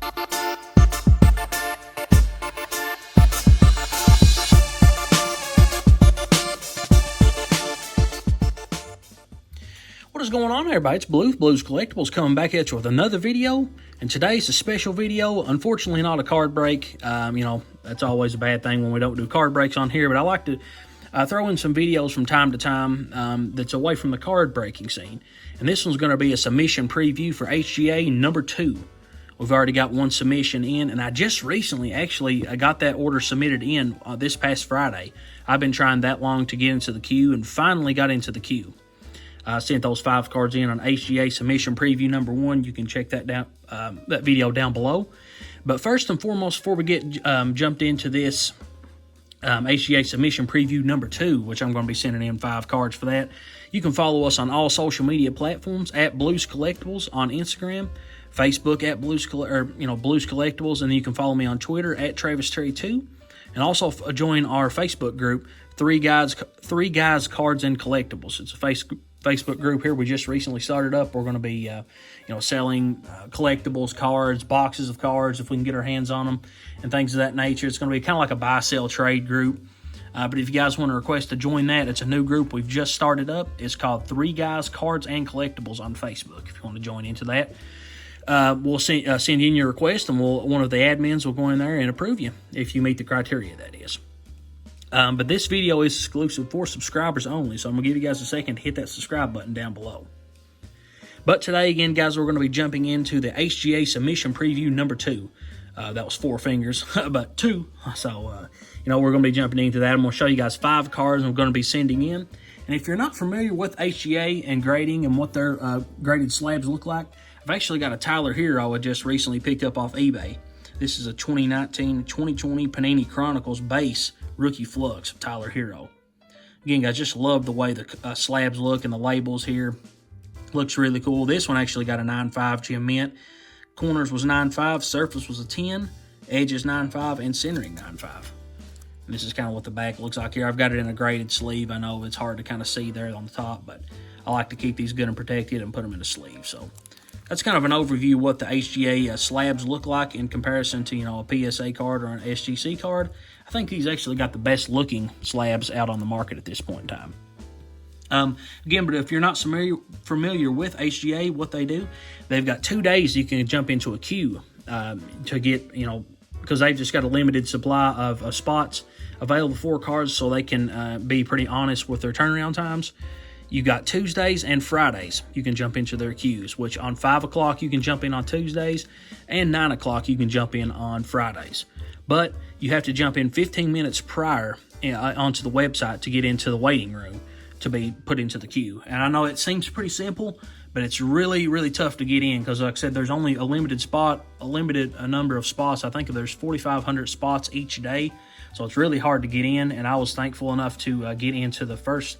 What is going on, everybody? It's Blues Collectibles coming back at you with another video, and today's a special video. Unfortunately, not a card break. You know, that's always a bad thing when we don't do card breaks on here, but I like to throw in some videos from time to time that's away from the card breaking scene. And this one's going to be a submission preview for HGA number 2. We've already got one submission in, and I just recently actually got that order submitted in this past Friday. I've been trying that long to get into the queue and finally got into the queue. I sent those 5 cards in on HGA Submission Preview number 1. You can check that that video down below. But first and foremost, before we get jumped into this HGA Submission Preview number 2, which I'm going to be sending in 5 cards for that, you can follow us on all social media platforms at BluesCollectibles on Instagram, Facebook at Blues Collectibles, and then you can follow me on Twitter at TravisTerry2, and also join our Facebook group, Three Guys Cards and Collectibles. It's a Facebook group here we just recently started up. We're going to be selling collectibles, cards, boxes of cards if we can get our hands on them, and things of that nature. It's going to be kind of like a buy sell trade group. But if you guys want to request to join that, it's a new group we've just started up. It's called Three Guys Cards and Collectibles on Facebook. If you want to join into that, we'll send in your request, and one of the admins will go in there and approve you if you meet the criteria, that is. But this video is exclusive for subscribers only, so I'm going to give you guys a second to hit that subscribe button down below. But today, again, guys, we're going to be jumping into the HGA Submission Preview number 2. That was 4 fingers, but 2. So, we're going to be jumping into that. I'm going to show you guys 5 cards I'm going to be sending in. And if you're not familiar with HGA and grading and what their graded slabs look like, I've actually got a Tyler Hero I just recently picked up off eBay. This is a 2019-2020 Panini Chronicles base Rookie Flux of Tyler Hero. Again, guys, just love the way the slabs look and the labels here. Looks really cool. This one actually got a 9.5 gem mint. Corners was 9.5, surface was a 10, edges 9.5, and centering 9.5. And this is kind of what the back looks like here. I've got it in a graded sleeve. I know it's hard to kind of see there on the top, but I like to keep these good and protected and put them in a sleeve. So that's kind of an overview of what the HGA slabs look like in comparison to, a PSA card or an SGC card. I think these actually got the best looking slabs out on the market at this point in time. Again, but if you're not familiar with HGA, what they do, they've got 2 days you can jump into a queue to get, because they've just got a limited supply of spots available for cards, so they can be pretty honest with their turnaround times. You got Tuesdays and Fridays you can jump into their queues, which on 5 o'clock you can jump in on Tuesdays, and 9 o'clock you can jump in on Fridays. But you have to jump in 15 minutes prior onto the website to get into the waiting room to be put into the queue. And I know it seems pretty simple, but it's really, really tough to get in because, like I said, there's only a limited number of spots. I think there's 4,500 spots each day, so it's really hard to get in. And I was thankful enough to get into the first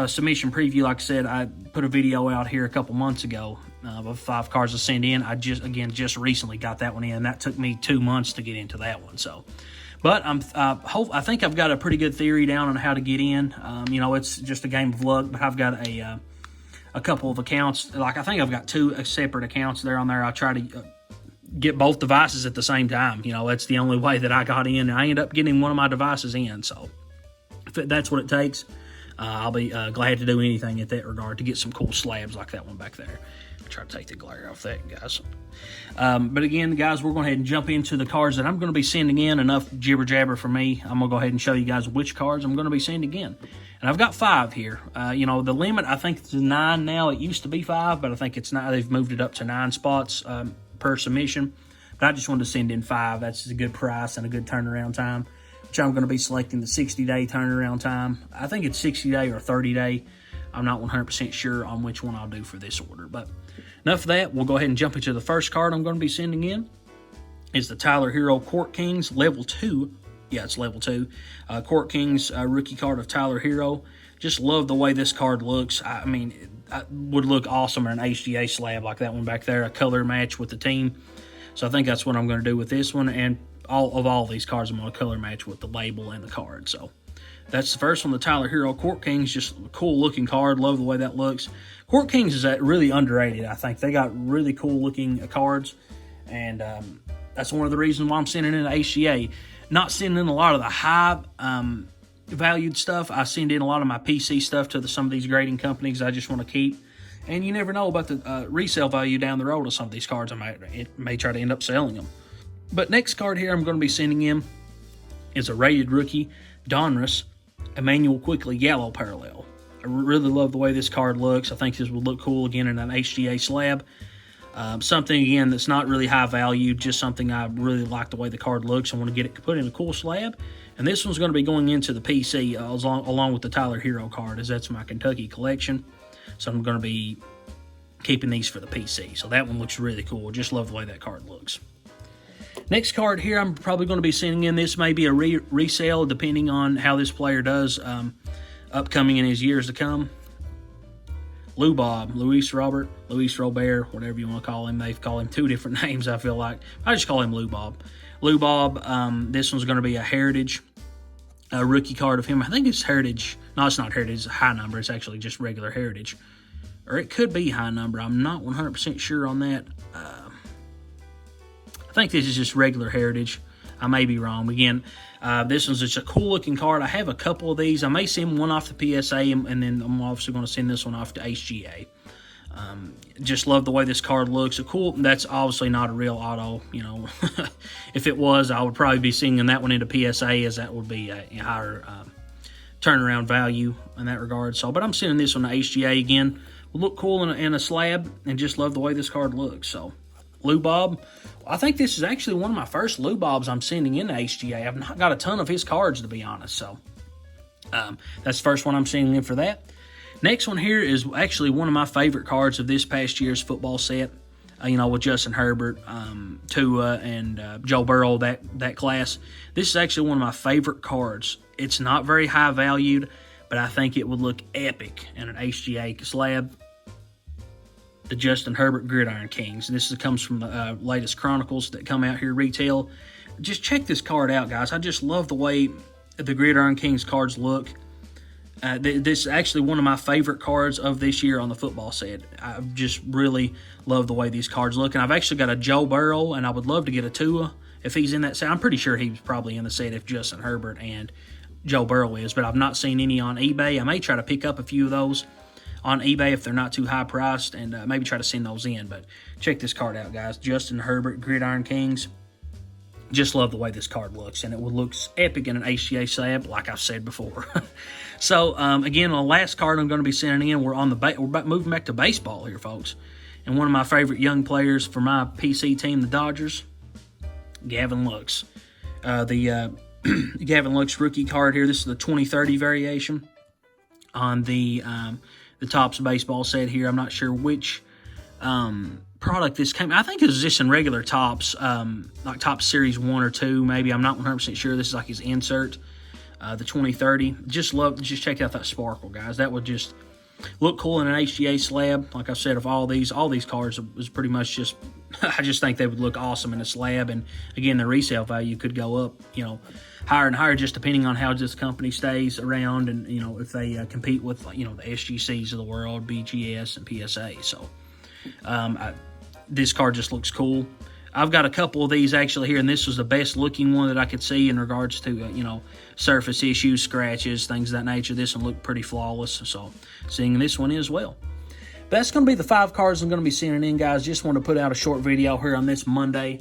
submission preview. Like I said, I put a video out here a couple months ago of 5 cards to send in. I just recently got that one in. That took me 2 months to get into that one. So, but I think I've got a pretty good theory down on how to get in. It's just a game of luck, but I've got a couple of accounts. Like, I think I've got 2 separate accounts there on there. I try to get both devices at the same time. That's the only way that I got in, and I ended up getting one of my devices in. So if that's what it takes, I'll be glad to do anything in that regard to get some cool slabs like that one back there. I'll try to take the glare off that, guys. But again, guys, we're going to go ahead and jump into the cards that I'm going to be sending in. Enough jibber-jabber for me. I'm going to go ahead and show you guys which cards I'm going to be sending in. And I've got 5 here. The limit, I think it's 9 now. It used to be 5, but I think it's 9. They've moved it up to 9 spots per submission. But I just wanted to send in 5. That's a good price and a good turnaround time, which I'm going to be selecting the 60-day turnaround time. I think it's 60-day or 30-day. I'm not 100% sure on which one I'll do for this order. But enough of that. We'll go ahead and jump into the first card I'm going to be sending in. It's the Tyler Hero Court Kings Level 2. Yeah, it's Level 2. Court Kings rookie card of Tyler Hero. Just love the way this card looks. I mean, it would look awesome in an HGA slab like that one back there. A color match with the team. So I think that's what I'm going to do with this one. And all these cards, I'm going to color match with the label and the card. So that's the first one, the Tyler Hero Court Kings. Just a cool looking card. Love the way that looks. Court Kings is really underrated, I think. They got really cool looking cards. and that's one of the reasons why I'm sending in the HGA. Not sending in a lot of the high valued stuff. I send in a lot of my PC stuff to some of these grading companies I just want to keep. And you never know about the resale value down the road of some of these cards. I may try to end up selling them. But next card here I'm going to be sending in is a rated rookie, Donruss, Emmanuel Quickly Yellow Parallel. I really love the way this card looks. I think this would look cool again in an HGA slab. Something, again, that's not really high value, just something I really like the way the card looks. I want to get it put in a cool slab. And this one's going to be going into the PC along with the Tyler Hero card, as that's my Kentucky collection. So I'm going to be keeping these for the PC. So that one looks really cool. Just love the way that card looks. Next card here, I'm probably going to be sending in. This may be a resale, depending on how this player does upcoming in his years to come. Lou Bob, Luis Robert, Luis Robert, whatever you want to call him. They call him two different names, I feel like. I just call him Lou Bob. Lou Bob, this one's going to be a Heritage rookie card of him. I think it's Heritage. No, it's not Heritage. It's a high number. It's actually just regular Heritage. Or it could be high number. I'm not 100% sure on that. I think this is just regular Heritage. I may be wrong. Again, this one's just a cool-looking card. I have a couple of these. I may send one off to PSA, and then I'm obviously going to send this one off to HGA. Just love the way this card looks. Cool. That's obviously not a real auto. You know, if it was, I would probably be sending that one into PSA, as that would be a higher turnaround value in that regard. So, but I'm sending this one to HGA again. Will look cool in a slab, and just love the way this card looks. So, Lou Bob. I think this is actually one of my first Lou Bobs I'm sending into HGA. I've not got a ton of his cards, to be honest. So, that's the first one I'm sending in for that. Next one here is actually one of my favorite cards of this past year's football set. You know, with Justin Herbert, Tua, and Joe Burrow, that class. This is actually one of my favorite cards. It's not very high valued, but I think it would look epic in an HGA slab. The Justin Herbert Gridiron Kings. This comes from the latest Chronicles that come out here retail. Just check this card out, guys. I just love the way the Gridiron Kings cards look. This is actually one of my favorite cards of this year on the football set. I just really love the way these cards look. And I've actually got a Joe Burrow, and I would love to get a Tua if he's in that set. I'm pretty sure he's probably in the set if Justin Herbert and Joe Burrow is, but I've not seen any on eBay. I may try to pick up a few of those on eBay if they're not too high priced, and maybe try to send those in. But check this card out, guys. Justin Herbert Gridiron Kings. Just love the way this card looks, and it looks epic in an HGA slab, like I've said before. So, again, the last card I'm going to be sending in, we're moving back to baseball here, folks. And one of my favorite young players for my PC team, the Dodgers, Gavin Lux. The Gavin Lux rookie card here. This is the 2030 variation on the Topps baseball set here. I'm not sure which product this came. I think it was just in regular Topps, like Topps Series 1 or 2, maybe. I'm not 100% sure. This is like his insert, the 2030. Just check out that sparkle, guys. That would just look cool in an HGA slab. Like I said, of all these cards was pretty much just, I just think they would look awesome in a slab. And again, the resale value could go up, you know, higher and higher, just depending on how this company stays around, and you know, if they compete with, you know, the SGCs of the world, BGS and PSA. So this card just looks cool. I've got a couple of these actually here, and this was the best looking one that I could see in regards to you know, surface issues, scratches, things of that nature. This one looked pretty flawless, so seeing this one as well. But that's going to be the 5 cards I'm going to be sending in, guys. Just want to put out a short video here on this Monday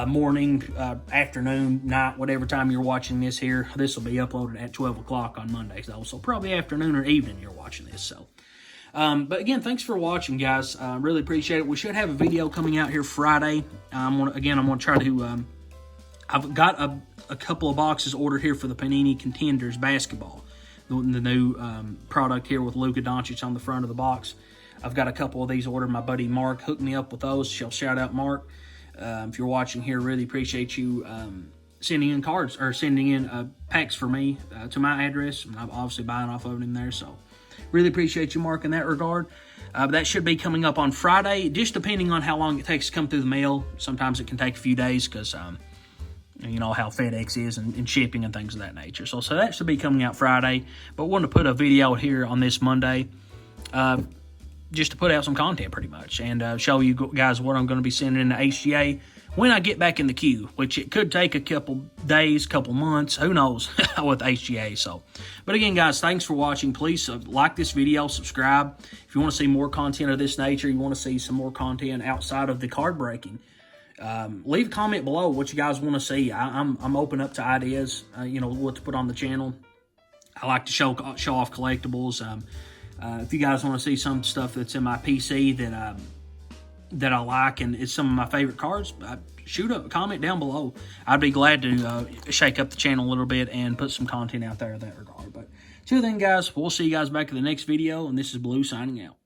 morning, afternoon, night, whatever time you're watching this here. This will be uploaded at 12 o'clock on Monday, so probably afternoon or evening you're watching this. So, but again, thanks for watching, guys. Really appreciate it. We should have a video coming out here Friday. I'm going to try to, I've got a couple of boxes ordered here for the Panini Contenders basketball, the new product here with Luka Doncic on the front of the box. I've got a couple of these ordered. My buddy Mark hooked me up with those. Shout out Mark. If you're watching here, really appreciate you sending in cards, or sending in packs for me to my address. I'm obviously buying off of him there, so really appreciate you, Mark, in that regard. But that should be coming up on Friday, just depending on how long it takes to come through the mail. Sometimes it can take a few days because you know how FedEx is and shipping and things of that nature. So that should be coming out Friday. But wanted to put a video here on this Monday, just to put out some content pretty much, and show you guys what I'm going to be sending in the HGA when I get back in the queue, which it could take a couple days, couple months, who knows, with HGA. So, but again, guys, thanks for watching. Please like this video, subscribe. If you want to see more content of this nature, you want to see some more content outside of the card breaking, leave a comment below what you guys want to see. I'm open up to ideas, you know, what to put on the channel. I like to show off collectibles. If you guys want to see some stuff that's in my PC that I like and it's some of my favorite cards, shoot a comment down below. I'd be glad to shake up the channel a little bit and put some content out there in that regard. But till then, guys, we'll see you guys back in the next video, and this is Blue signing out.